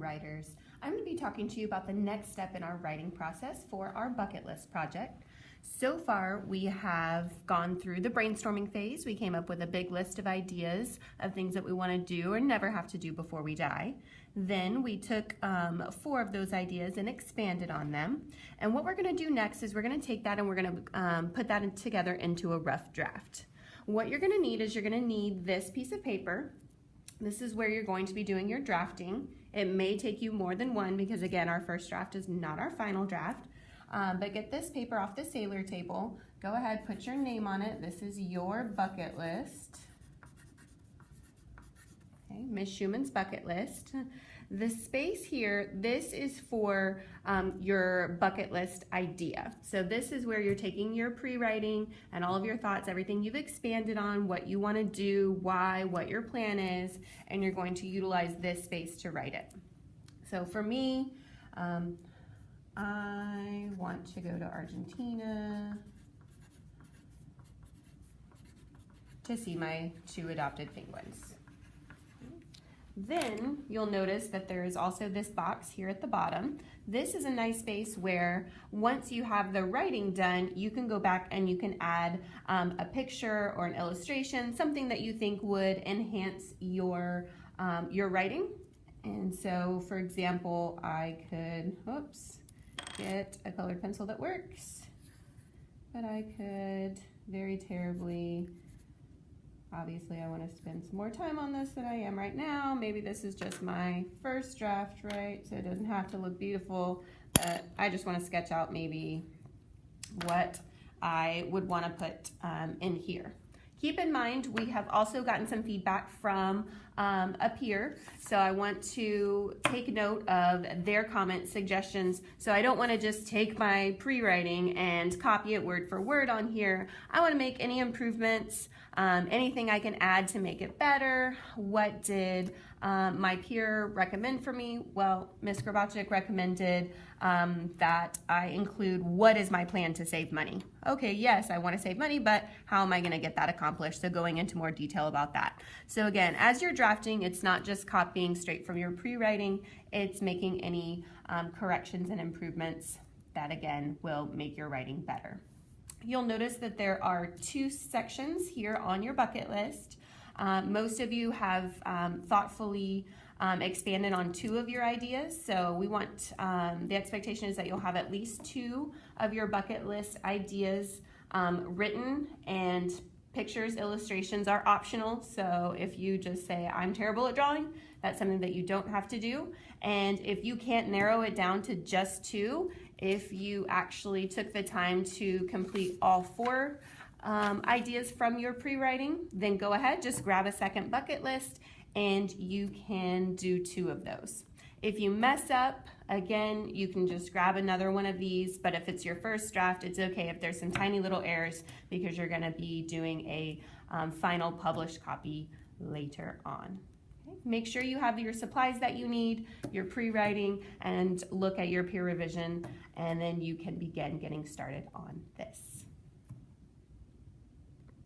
writers. I'm going to be talking to you about the next step in our writing process for our bucket list project. So far, we have gone through the brainstorming phase. We came up with a big list of ideas of things that we want to do or never have to do before we die. Then we took 4 of those ideas and expanded on them. And what we're going to do next is we're going to take that and we're going to put that together into a rough draft. What you're going to need is you're going to need this piece of paper. This is where you're going to be doing your drafting. It may take you more than one because, again, our first draft is not our final draft. But get this paper off the sailor table. Go ahead, put your name on it. This is your bucket list. Okay, Miss Schumann's bucket list. The space here, this is for your bucket list idea. So this is where you're taking your pre-writing and all of your thoughts, everything you've expanded on, what you want to do, why, what your plan is, and you're going to utilize this space to write it. So for me, I want to go to Argentina to see my 2 adopted penguins. Then you'll notice that there is also this box here at the bottom. This is a nice space where once you have the writing done, you can go back and you can add a picture or an illustration, something that you think would enhance your writing. And so, for example, I could, get a colored pencil that works, but I could very terribly, obviously I want to spend some more time on this than I am right now. Maybe this is just my first draft, right? So it doesn't have to look beautiful, but I just want to sketch out maybe what I would want to put in here. Keep in mind, we have also gotten some feedback from a peer, so I want to take note of their comments, suggestions. So I don't want to just take my pre-writing and copy it word for word on here. I want to make any improvements, anything I can add to make it better. What did my peer recommend for me? Well, Ms. Grabaczyk recommended that I include what is my plan to save money. Okay, yes, I want to save money, but how am I going to get that accomplished? So going into more detail about that. So again, as you're drafting, it's not just copying straight from your pre-writing, it's making any corrections and improvements that, again, will make your writing better. You'll notice that there are 2 sections here on your bucket list. Most of you have thoughtfully expanded on 2 of your ideas, so we want, the expectation is that you'll have at least 2 of your bucket list ideas written, and pictures, illustrations are optional, so if you just say, I'm terrible at drawing, that's something that you don't have to do. And if you can't narrow it down to just 2, if you actually took the time to complete all 4 ideas from your pre-writing, then go ahead, just grab a second bucket list and you can do 2 of those. If you mess up, again, you can just grab another one of these, but if it's your first draft, it's okay if there's some tiny little errors because you're gonna be doing a final published copy later on. Okay? Make sure you have your supplies that you need, your pre-writing, and look at your peer revision, and then you can begin getting started on this.